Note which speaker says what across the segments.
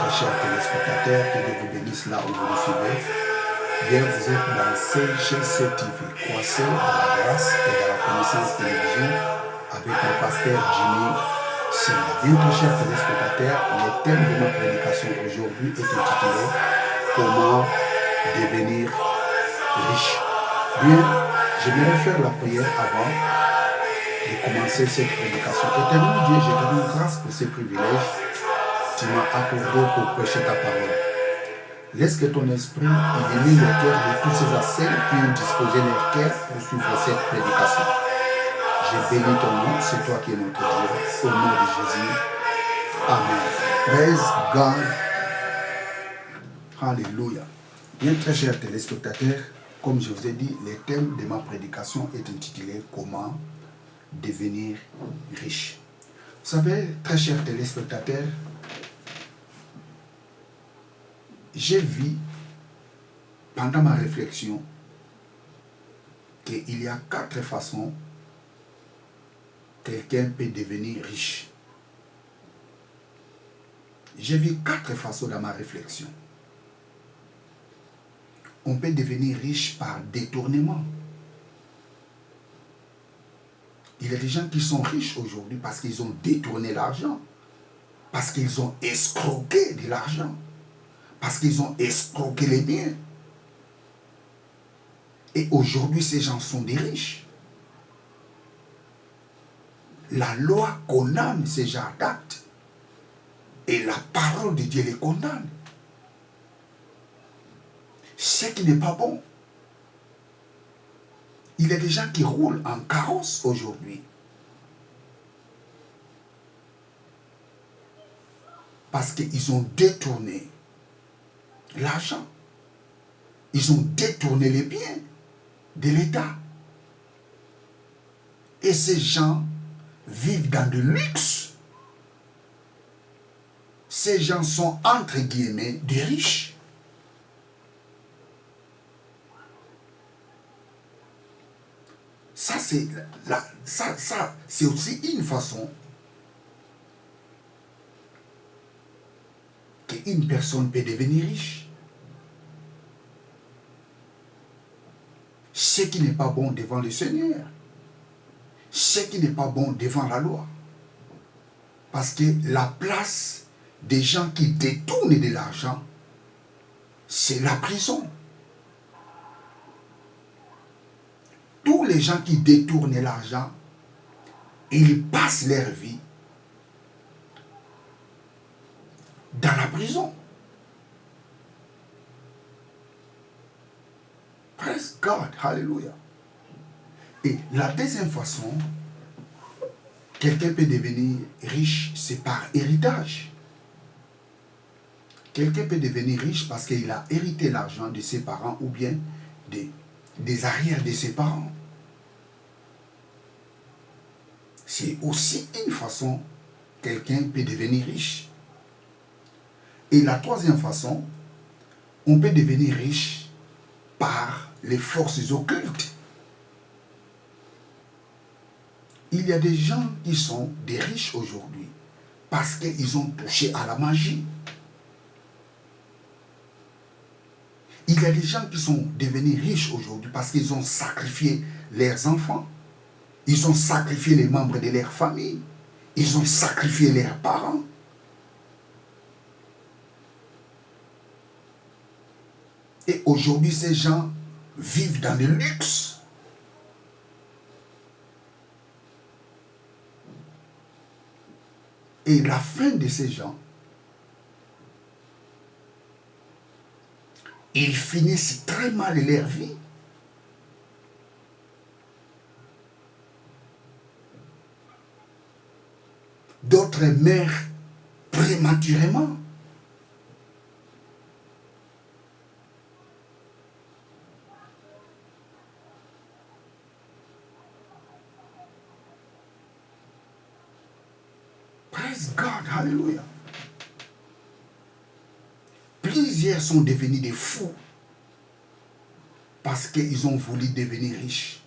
Speaker 1: très chers téléspectateurs, que Dieu vous bénisse là où vous nous suivez. Bien, vous êtes dans CGC TV, croissez dans la grâce et dans la connaissance télévision avec le pasteur Jimmy Simba. Bien, très chers téléspectateurs, le thème de ma prédication aujourd'hui est intitulé « Comment devenir riche ». Bien, j'aimerais faire la prière avant de commencer cette prédication. Éternel Dieu, je te rends grâce pour ces privilèges que tu m'as accordés pour prêcher ta parole. Laisse que ton esprit illumine le cœur de tous ces ascènes qui ont disposé leur cœur pour suivre cette prédication. Je bénis ton nom, c'est toi qui es notre Dieu. Au nom de Jésus. Amen. Praise God. Alléluia. Bien, très chers téléspectateurs, comme je vous ai dit, le thème de ma prédication est intitulé « Comment devenir riche ». Vous savez, très chers téléspectateurs, j'ai vu pendant ma réflexion qu'il y a 4 façons quelqu'un peut devenir riche. J'ai vu 4 façons dans ma réflexion. On peut devenir riche par détournement. Il y a des gens qui sont riches aujourd'hui parce qu'ils ont détourné l'argent, parce qu'ils ont escroqué de l'argent, parce qu'ils ont escroqué les biens. Et aujourd'hui, ces gens sont des riches. La loi condamne ces gens d'actes. Et la parole de Dieu les condamne. Ce qui n'est pas bon. Il y a des gens qui roulent en carrosse aujourd'hui. Parce qu'ils ont détourné l'argent. Ils ont détourné les biens de l'État. Et ces gens vivent dans le luxe. Ces gens sont entre guillemets des riches. Ça, c'est aussi une façon qu'une personne peut devenir riche. Ce qui n'est pas bon devant le Seigneur. Ce qui n'est pas bon devant la loi. Parce que la place des gens qui détournent de l'argent, c'est la prison. Tous les gens qui détournent l'argent, ils passent leur vie dans la prison. Praise God, hallelujah. Et la deuxième façon, quelqu'un peut devenir riche, c'est par héritage. Quelqu'un peut devenir riche parce qu'il a hérité l'argent de ses parents ou bien des arrières de ses parents. C'est aussi une façon quelqu'un peut devenir riche. Et la troisième façon, on peut devenir riche par les forces occultes. Il y a des gens qui sont des riches aujourd'hui parce qu'ils ont touché à la magie. Il y a des gens qui sont devenus riches aujourd'hui parce qu'ils ont sacrifié leurs enfants. Ils ont sacrifié les membres de leur famille. Ils ont sacrifié leurs parents. Et aujourd'hui, ces gens vivent dans le luxe. Et la fin de ces gens, ils finissent très mal leur vie. D'autres meurent prématurément. Praise God, hallelujah. Plusieurs sont devenus des fous parce qu'ils ont voulu devenir riches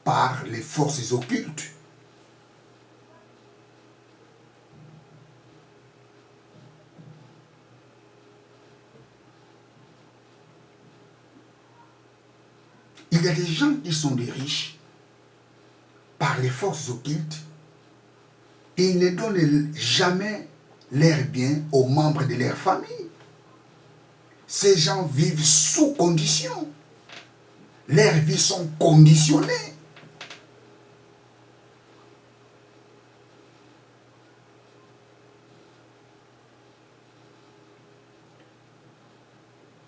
Speaker 1: par les forces occultes. Il y a des gens qui sont des riches par les forces occultes et ils ne donnent jamais leurs biens aux membres de leur famille. Ces gens vivent sous condition. Leurs vies sont conditionnées.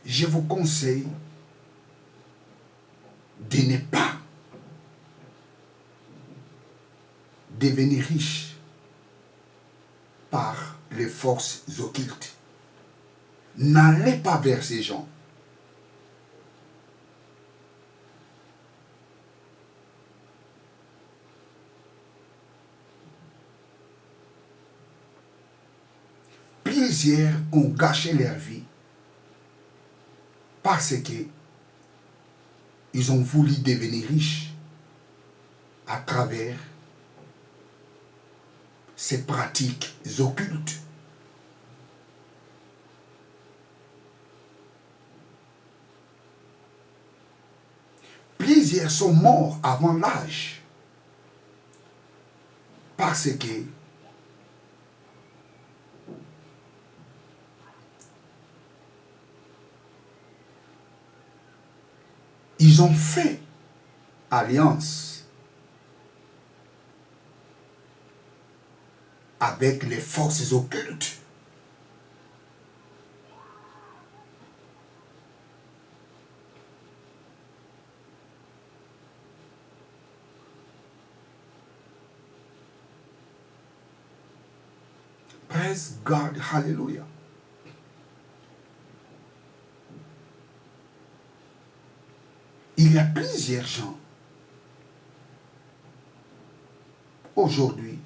Speaker 1: Je vous conseille de ne pas devenir riche par les forces occultes. N'allez pas vers ces gens. Plusieurs ont gâché leur vie parce que ils ont voulu devenir riches à travers ces pratiques occultes. Plusieurs sont morts avant l'âge parce que ils ont fait alliance avec les forces occultes. Praise God, hallelujah. Il y a plusieurs gens aujourd'hui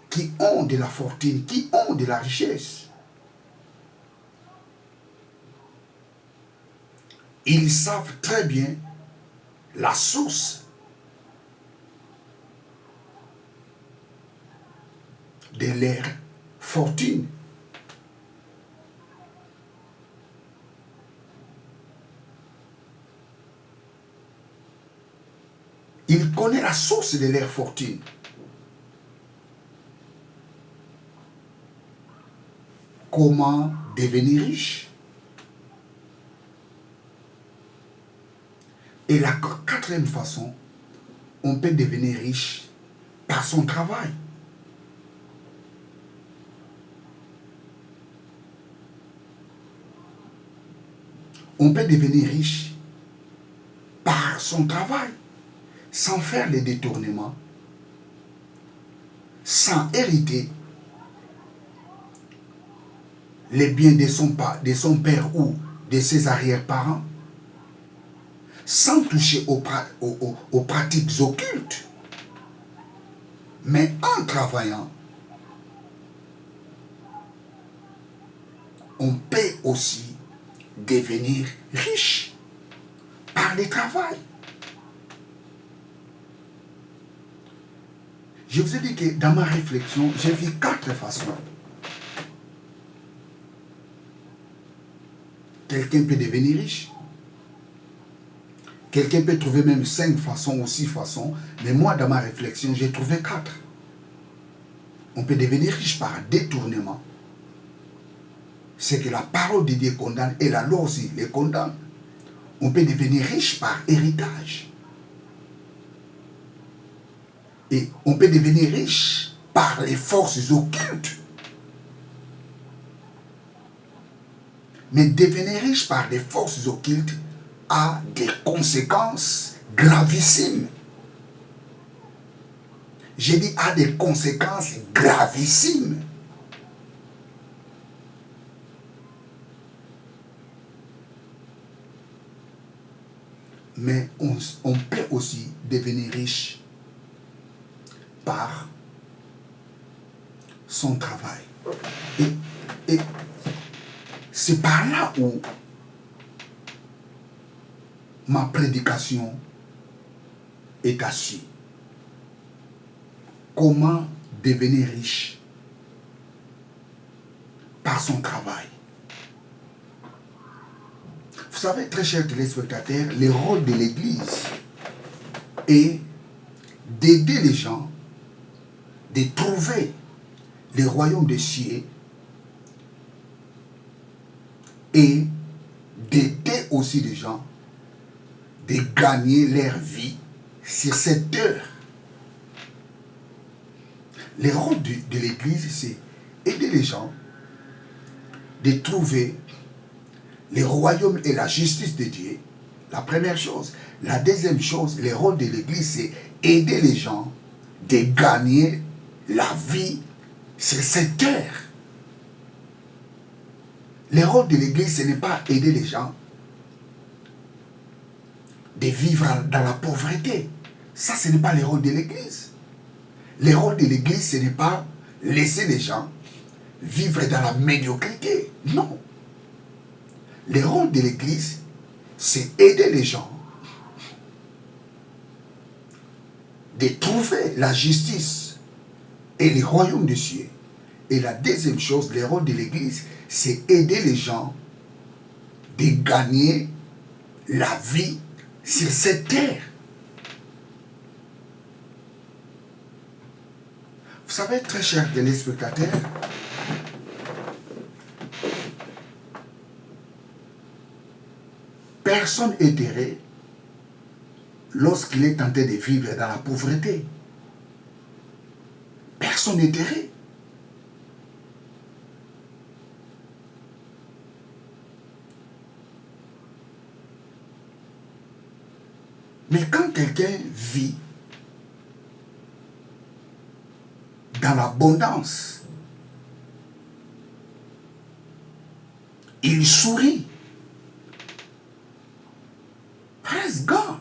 Speaker 1: qui ont de la fortune, qui ont de la richesse. Ils savent très bien la source de leur fortune. Ils connaissent la source de leur fortune. Comment devenir riche? Et la quatrième façon, on peut devenir riche par son travail. On peut devenir riche par son travail, sans faire les détournements, sans hériter les biens de son père ou de ses arrière-parents, sans toucher aux pratiques occultes, mais en travaillant, on peut aussi devenir riche par le travail. Je vous ai dit que dans ma réflexion, j'ai vu 4 façons. Quelqu'un peut devenir riche. Quelqu'un peut trouver même 5 façons ou 6 façons. Mais moi, dans ma réflexion, j'ai trouvé 4. On peut devenir riche par détournement. C'est que la parole de Dieu condamne et la loi aussi les condamne. On peut devenir riche par héritage. Et on peut devenir riche par les forces occultes. Mais devenir riche par des forces occultes a des conséquences gravissimes. J'ai dit a des conséquences gravissimes. Mais on peut aussi devenir riche par son travail. Et c'est par là où ma prédication est assise. Comment devenir riche par son travail. savez, très chers téléspectateurs, le rôle de l'Église est d'aider les gens, de trouver le royaume des cieux et d'aider aussi les gens de gagner leur vie sur cette terre. Le rôle de l'Église, c'est aider les gens de trouver le royaume et la justice de Dieu. La première chose. La deuxième chose, le rôle de l'Église, c'est aider les gens de gagner la vie sur cette terre. Le rôle de l'Église, ce n'est pas aider les gens de vivre dans la pauvreté. Ça, ce n'est pas le rôle de l'Église. Le rôle de l'Église, ce n'est pas laisser les gens vivre dans la médiocrité. Non. Le rôle de l'Église, c'est aider les gens de trouver la justice et le royaume des cieux. Et la deuxième chose, le rôle de l'Église, c'est aider les gens de gagner la vie sur cette terre. Vous savez, très chers téléspectateurs, personne n'est heureux lorsqu'il est tenté de vivre dans la pauvreté. Personne n'est heureux. Mais quand quelqu'un vit dans l'abondance, il sourit. Praise God.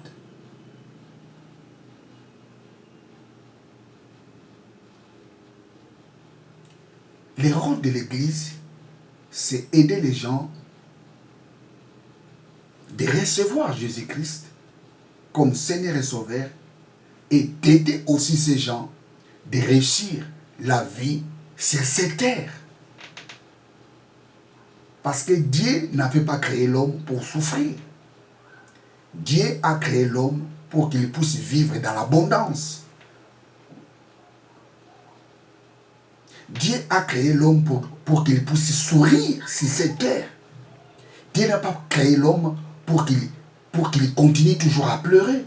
Speaker 1: Le rôle de l'Église, c'est aider les gens de recevoir Jésus-Christ comme Seigneur et Sauveur et d'aider aussi ces gens de réussir la vie sur cette terre. Parce que Dieu n'avait pas créé l'homme pour souffrir. Dieu a créé l'homme pour qu'il puisse vivre dans l'abondance. Dieu a créé l'homme pour qu'il puisse sourire sur cette terre. Dieu n'a pas créé l'homme pour qu'il continue toujours à pleurer.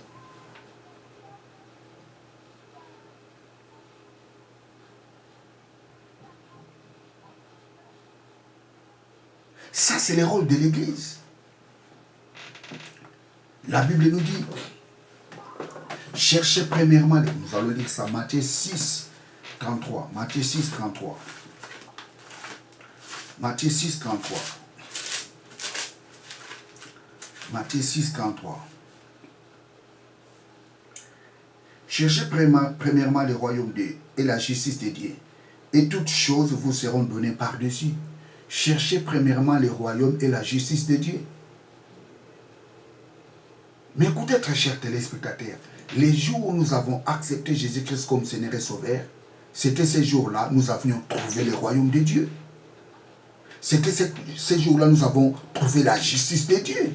Speaker 1: Ça, c'est le rôle de l'Église. La Bible nous dit, cherchez premièrement, nous allons lire ça, Matthieu 6, 33. Matthieu 6, 33. Matthieu 6, 33. Matthieu 6, 33. Cherchez premièrement le royaume de Dieu et la justice de Dieu, et toutes choses vous seront données par-dessus. Cherchez premièrement le royaume et la justice de Dieu. Mais écoutez, très chers téléspectateurs, les jours où nous avons accepté Jésus-Christ comme Seigneur et Sauveur, c'était ces jours-là nous avions trouvé le royaume de Dieu. C'était ces jours-là nous avons trouvé la justice de Dieu.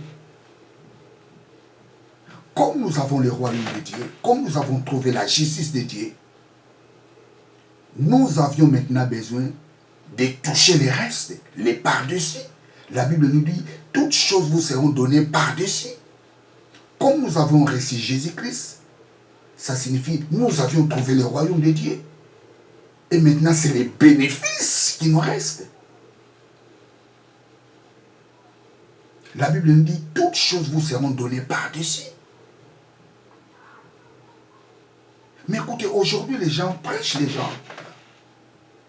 Speaker 1: Comme nous avons le royaume de Dieu, comme nous avons trouvé la justice de Dieu, nous avions maintenant besoin de toucher les restes, les par-dessus. La Bible nous dit, toutes choses vous seront données par-dessus. Comme nous avons reçu Jésus-Christ, ça signifie que nous avions trouvé le royaume de Dieu. Et maintenant, c'est les bénéfices qui nous restent. La Bible nous dit, toutes choses vous seront données par-dessus. Mais écoutez, aujourd'hui, les gens prêchent les gens.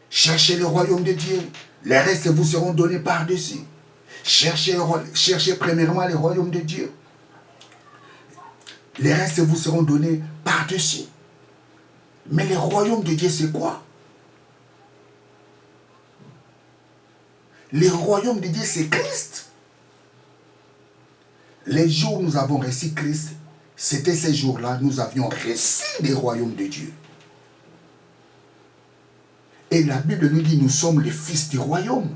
Speaker 1: Cherchez le royaume de Dieu. Les restes vous seront donnés par-dessus. Cherchez premièrement le royaume de Dieu. Les restes vous seront donnés par-dessus. Mais le royaume de Dieu, c'est quoi? Le royaume de Dieu, c'est Christ. Les jours où nous avons reçu Christ, c'était ces jours-là, nous avions reçu le royaume de Dieu. Et la Bible nous dit, nous sommes les fils du royaume.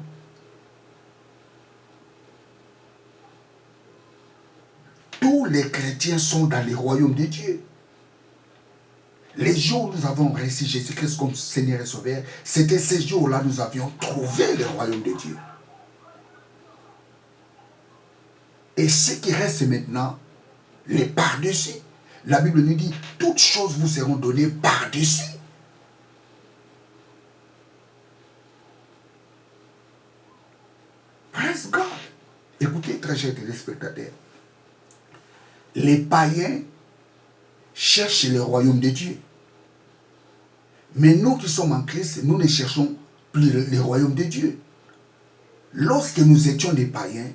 Speaker 1: les chrétiens sont dans le royaume de Dieu. Les jours où nous avons reçu Jésus-Christ comme Seigneur et Sauveur, c'était ces jours-là que nous avions trouvé le royaume de Dieu. Et ce qui reste maintenant, les par-dessus. La Bible nous dit, toutes choses vous seront données par-dessus. Praise God. Écoutez, très chers téléspectateurs. Les païens cherchent le royaume de Dieu. Mais nous qui sommes en Christ, nous ne cherchons plus le royaume de Dieu. Lorsque nous étions des païens,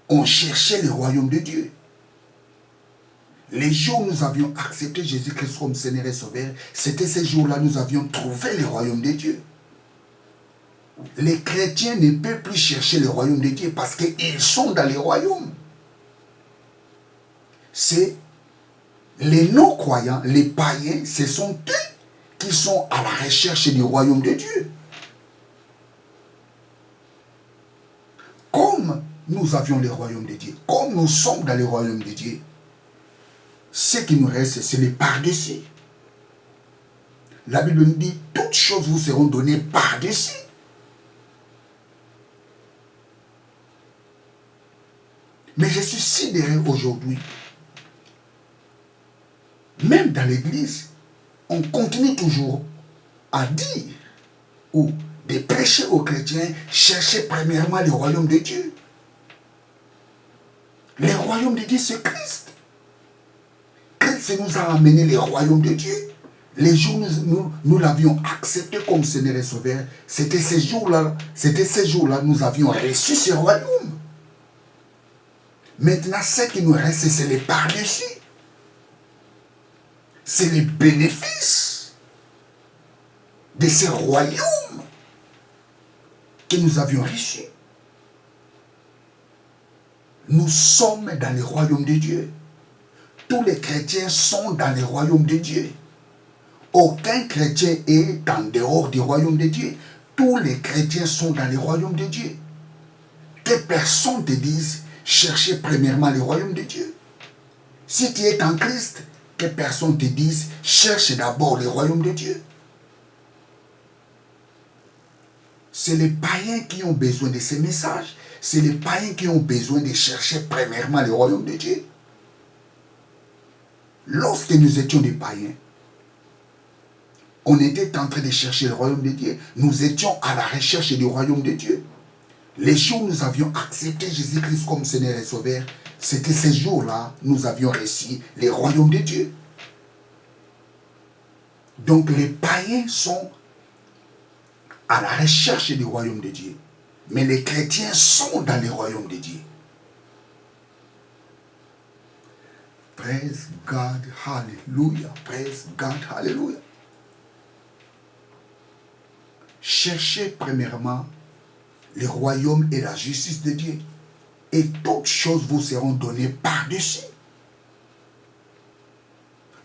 Speaker 1: on cherchait le royaume de Dieu. Les jours où nous avions accepté Jésus-Christ comme Seigneur et Sauveur, c'était ces jours-là que nous avions trouvé le royaume de Dieu. Les chrétiens ne peuvent plus chercher le royaume de Dieu parce qu'ils sont dans le royaume. C'est les non-croyants, les païens, ce sont eux qui sont à la recherche du royaume de Dieu. Comme nous avions le royaume de Dieu, comme nous sommes dans le royaume de Dieu, ce qui nous reste, c'est les par-dessus. La Bible nous dit, toutes choses vous seront données par-dessus. Mais je suis sidéré aujourd'hui. Même dans l'église, on continue toujours à dire ou de prêcher aux chrétiens, chercher premièrement le royaume de Dieu. Le royaume de Dieu, c'est Christ. Christ nous a amené le royaume de Dieu. Les jours où nous l'avions accepté comme Seigneur et Sauveur, c'était ces jours-là nous avions reçu ce royaume. Maintenant, ce qui nous reste, c'est les par-dessus. C'est les bénéfices de ce royaume que nous avions reçu. Nous sommes dans le royaume de Dieu. Tous les chrétiens sont dans le royaume de Dieu. Aucun chrétien est en dehors du royaume de Dieu. Tous les chrétiens sont dans le royaume de Dieu. Que personne te dise, cherchez premièrement le royaume de Dieu. Si tu es en Christ, que personne te dise, cherche d'abord le royaume de Dieu. C'est les païens qui ont besoin de ces messages. C'est les païens qui ont besoin de chercher premièrement le royaume de Dieu. Lorsque nous étions des païens, on était en train de chercher le royaume de Dieu. Nous étions à la recherche du royaume de Dieu. Les jours où nous avions accepté Jésus-Christ comme Seigneur et Sauveur, c'était ces jours-là nous avions reçu le royaume de Dieu. Donc les païens sont à la recherche du royaume de Dieu. Mais les chrétiens sont dans le royaume de Dieu. Praise God, hallelujah. Praise God, hallelujah. Cherchez premièrement le royaume et la justice de Dieu. Et toutes choses vous seront données par-dessus.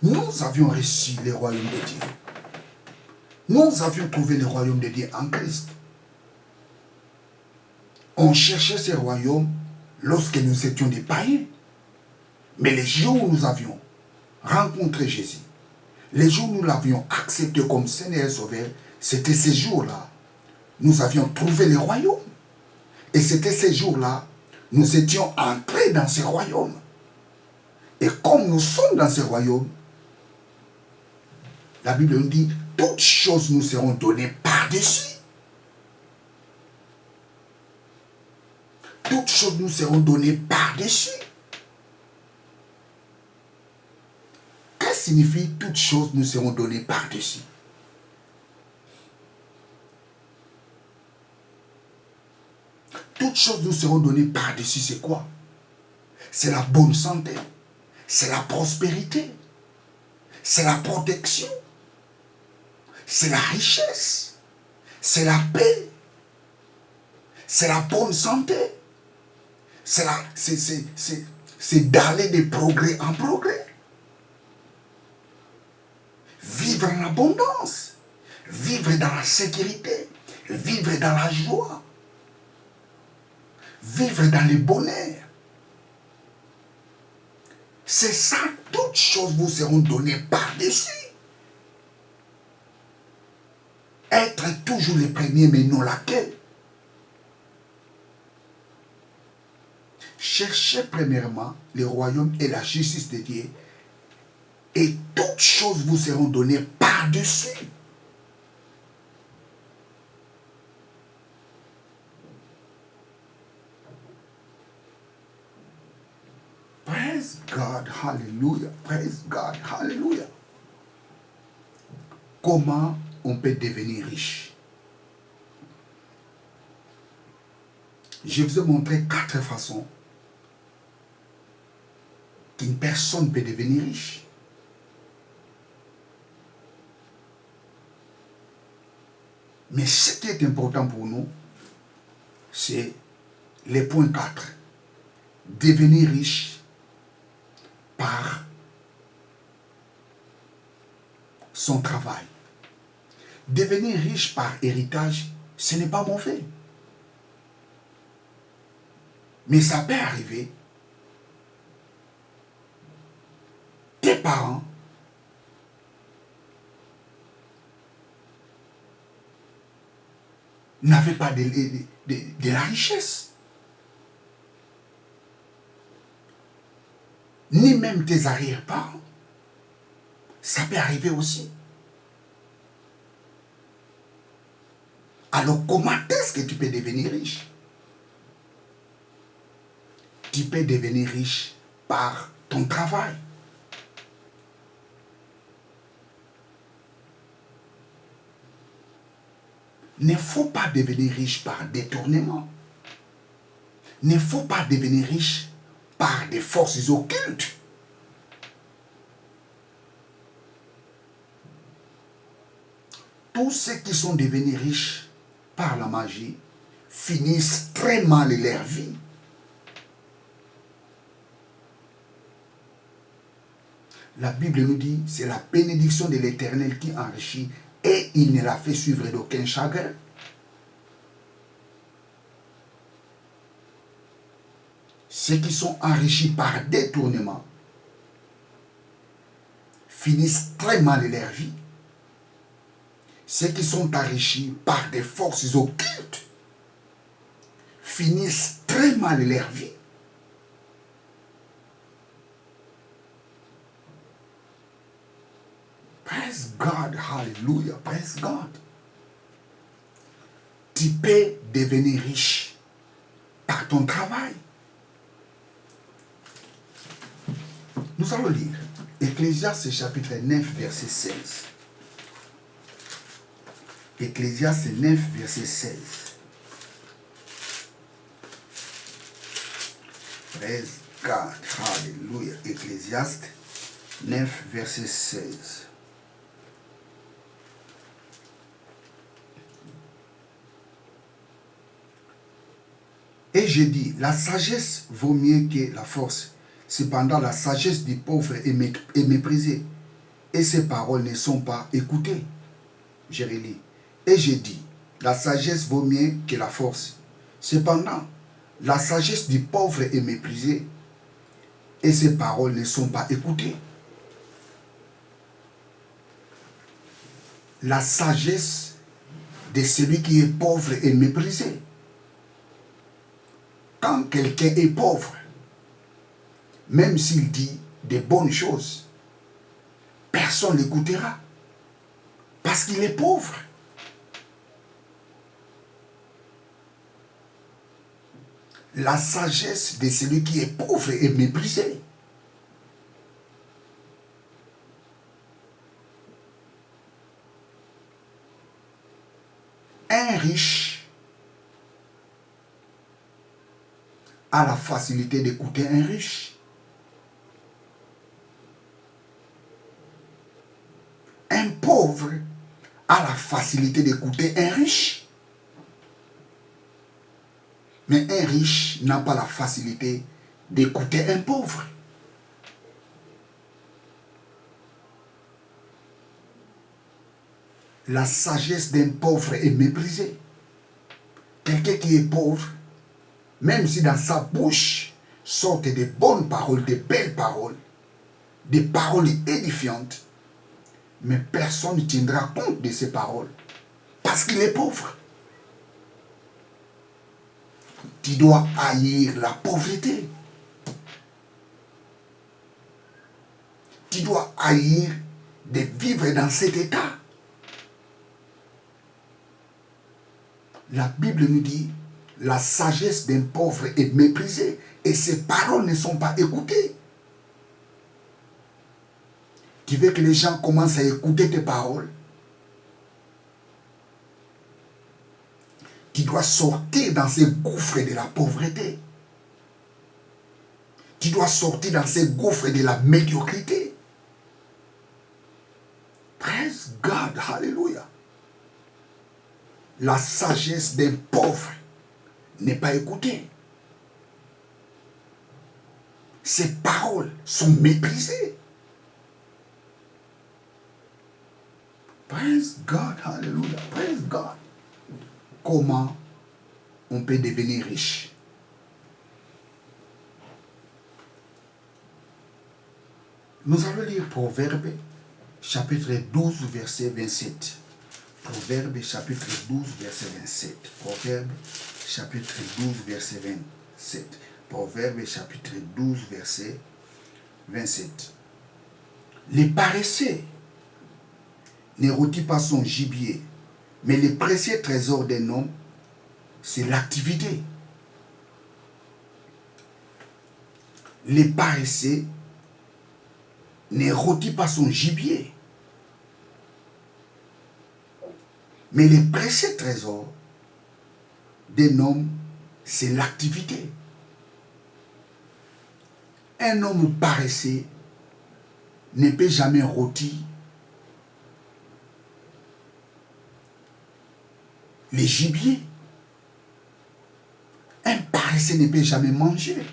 Speaker 1: Nous avions reçu le royaume de Dieu. Nous avions trouvé le royaume de Dieu en Christ. On cherchait ce royaume lorsque nous étions des païens. Mais les jours où nous avions rencontré Jésus, les jours où nous l'avions accepté comme Seigneur et Sauveur, c'était ces jours-là, nous avions trouvé le royaume. Et c'était ces jours-là, nous étions entrés dans ce royaume. Et comme nous sommes dans ce royaume, la Bible nous dit, toutes choses nous seront données par-dessus. Toutes choses nous seront données par-dessus. Qu'est-ce que signifie toutes choses nous seront données par-dessus? Toutes choses nous seront données par-dessus, c'est quoi? C'est la bonne santé, c'est la prospérité, c'est la protection, c'est la richesse, c'est la paix, c'est la bonne santé, c'est d'aller de progrès en progrès. Vivre en abondance, vivre dans la sécurité, vivre dans la joie. vivre dans le bonheur. C'est ça, toutes choses vous seront données par-dessus. Être toujours le premier, mais non laquelle. Cherchez premièrement le royaume et la justice de Dieu, et toutes choses vous seront données par-dessus. Praise God, hallelujah. Praise God, hallelujah. Comment on peut devenir riche? Je vous ai montré 4 façons qu'une personne peut devenir riche. Mais ce qui est important pour nous, c'est le point 4. Devenir riche par son travail. Devenir riche par héritage, ce n'est pas mauvais. Mais ça peut arriver. Tes parents n'avaient pas de la richesse. Ni même tes arrière-parents. Ça peut arriver aussi. Alors comment est-ce que tu peux devenir riche? Tu peux devenir riche par ton travail. Il ne faut pas devenir riche par détournement. Il ne faut pas devenir riche par des forces occultes. Tous ceux qui sont devenus riches par la magie finissent très mal leur vie. La Bible nous dit, c'est la bénédiction de l'Éternel qui enrichit et il ne la fait suivre d'aucun chagrin. Ceux qui sont enrichis par détournement finissent très mal leur vie. Ceux qui sont enrichis par des forces occultes finissent très mal leur vie. Praise God, hallelujah, praise God. Tu peux devenir riche par ton travail. Nous allons lire Ecclésiaste chapitre 9, verset 16. Ecclésiaste 9, verset 16. Praise God, hallelujah. Ecclésiaste 9, verset 16. Et j'ai dit, la sagesse vaut mieux que la force. Cependant, la sagesse du pauvre est méprisée, et ses paroles ne sont pas écoutées. Je relis. Et j'ai dit, la sagesse vaut mieux que la force. Cependant, la sagesse du pauvre est méprisée, et ses paroles ne sont pas écoutées. La sagesse de celui qui est pauvre est méprisée. Quand quelqu'un est pauvre, même s'il dit des bonnes choses, personne ne l'écoutera. Parce qu'il est pauvre. La sagesse de celui qui est pauvre est méprisée. Un riche a la facilité d'écouter un riche. Un pauvre a la facilité d'écouter un riche. Mais un riche n'a pas la facilité d'écouter un pauvre. La sagesse d'un pauvre est méprisée. Quelqu'un qui est pauvre même si dans sa bouche sortent des bonnes paroles, des belles paroles, des paroles édifiantes, mais personne ne tiendra compte de ces paroles parce qu'il est pauvre. Tu dois haïr la pauvreté. Tu dois haïr de vivre dans cet état. La Bible nous dit, la sagesse d'un pauvre est méprisée et ses paroles ne sont pas écoutées. Tu veux que les gens commencent à écouter tes paroles? Tu dois sortir dans ces gouffres de la pauvreté. Tu dois sortir dans ces gouffres de la médiocrité. Praise God, hallelujah. La sagesse d'un pauvre n'est pas écoutée. Ses paroles sont méprisées. Praise God, hallelujah, praise God. Comment on peut devenir riche? Nous allons lire Proverbe, chapitre 12, verset 27. Proverbe, chapitre 12, verset 27. Proverbe, chapitre 12, verset 27. Proverbe, chapitre 12, verset 27. Les paresseux ne rôtit pas son gibier, mais les précieux trésors d'un homme, c'est l'activité. Les paresseux ne rôtit pas son gibier, mais les précieux trésors d'un homme, c'est l'activité. Un homme paresseux ne peut jamais rôtir les gibiers. Un paresseux ne peut jamais manger.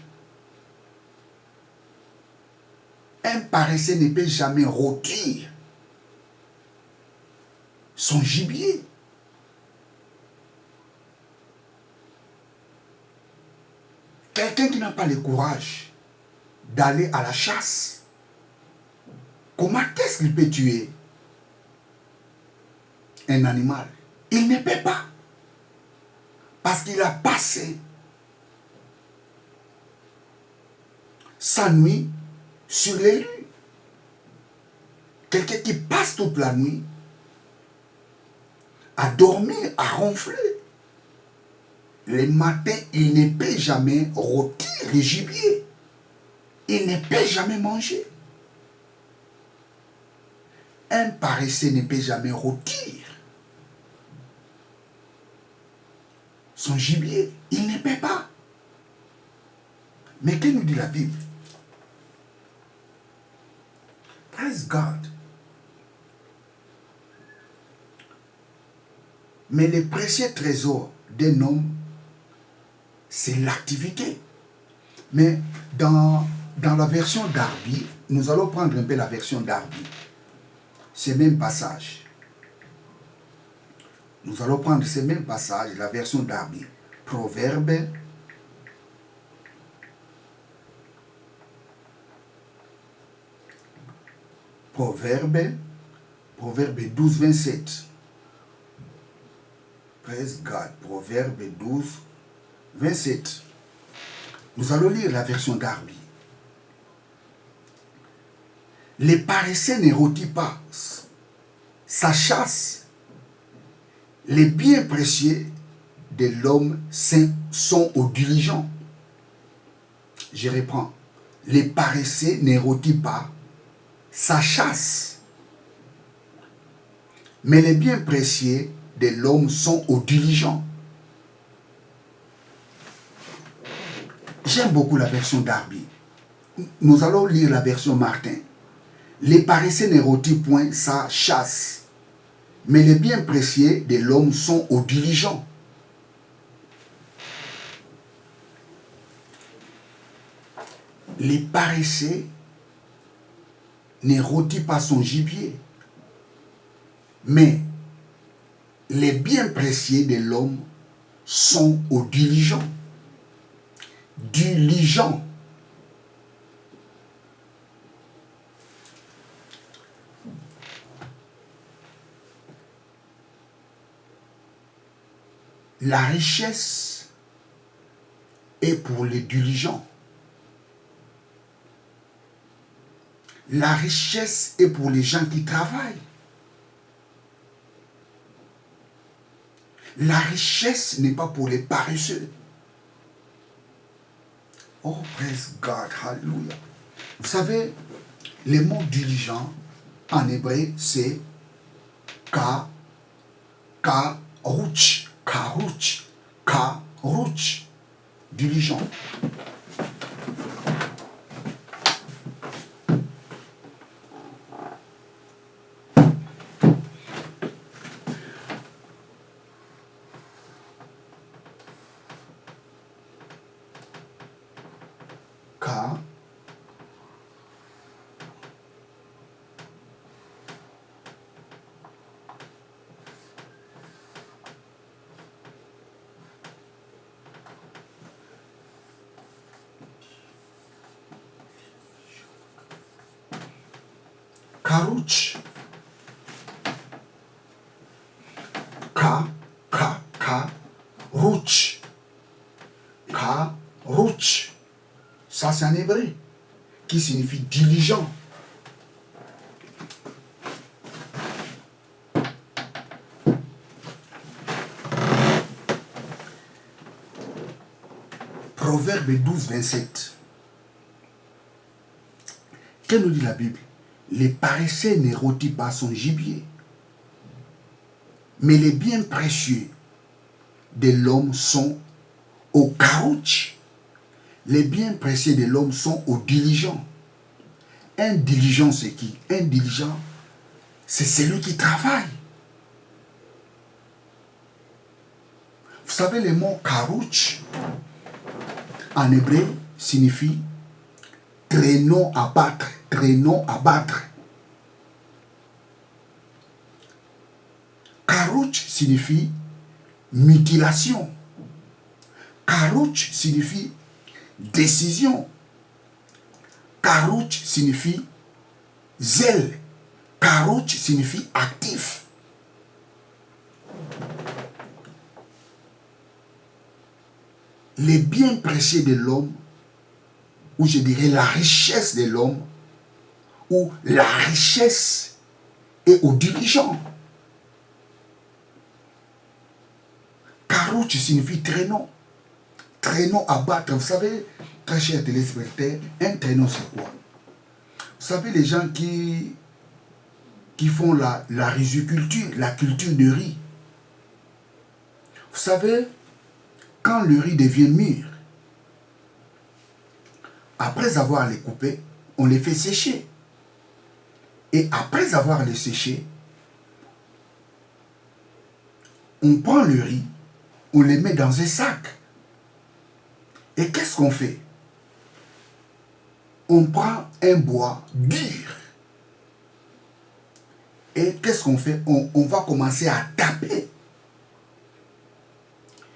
Speaker 1: Un paresseux ne peut jamais rôtir son gibier. Quelqu'un qui n'a pas le courage d'aller à la chasse, comment est-ce qu'il peut tuer un animal? Il ne peut pas. Parce qu'il a passé sa nuit sur les lieux. Quelqu'un qui passe toute la nuit à dormir, à ronfler. Le matin, il ne peut jamais rôtir le gibier. Il ne peut jamais manger. Un paresseux ne peut jamais rôtir son gibier. Il ne peut pas. Mais que nous dit la Bible? Praise God. Mais les précieux trésors d'un homme, c'est l'activité. Mais dans la version Darby, nous allons prendre un peu la version Darby. Ce même passage. Nous allons prendre ce même passage, la version Darby. Proverbe. Proverbe 12, 27. Praise God. Proverbe 12, 27. Nous allons lire la version Darby. Les paresseux ne rôtit pas sa chasse. Les biens précieux de l'homme sont aux diligents. Je reprends. Les paresseux ne rôtit pas sa chasse. Mais les biens précieux de l'homme sont aux diligents. J'aime beaucoup la version Darby. Nous allons lire la version Martin. Les paresseux ne rôtit point sa chasse, mais les biens précieux de l'homme sont aux diligents. Les paresseux ne rôtit pas son gibier, mais les biens précieux de l'homme sont aux diligents. diligent. La richesse est pour les diligents. La richesse est pour les gens qui travaillent. La richesse n'est pas pour les paresseux. Oh, praise God, hallelujah. Vous savez, le mot diligent en hébreu, c'est karouch, diligent. Karouch. Rouch. Karouch. Ça, c'est en hébreu, qui signifie diligent. Proverbe 12, 27. Que nous dit la Bible? Les paresseux ne rôtissent pas son gibier, mais les biens précieux de l'homme sont au carouch. Les biens précieux de l'homme sont aux diligents. Un diligent, c'est qui? Un diligent, c'est celui qui travaille. Vous savez, le mot carouch, en hébreu, signifie traîneau à battre, traîneau à battre. Karouch signifie mutilation. Karouch signifie décision. Karouch signifie zèle. Karouch signifie actif. Les biens précieux de l'homme, ou je dirais la richesse de l'homme, ou la richesse est aux diligents. Karouch signifie traîneau. Traîneau à battre. Vous savez, très chers téléspectateurs, un traîneau c'est quoi? Vous savez, les gens qui font la riziculture, la culture de riz. Vous savez, quand le riz devient mûr, après avoir les coupés, on les fait sécher. Et après avoir les séchés, on prend le riz, on les met dans un sac. Et qu'est-ce qu'on fait? On prend un bois dur. Et qu'est-ce qu'on fait? On va commencer à taper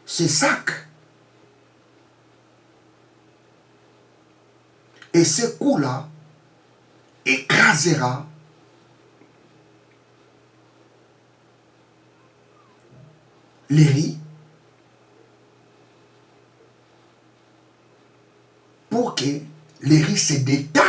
Speaker 1: ces sacs. Et ce coup-là écrasera les riz pour que les riz se détachent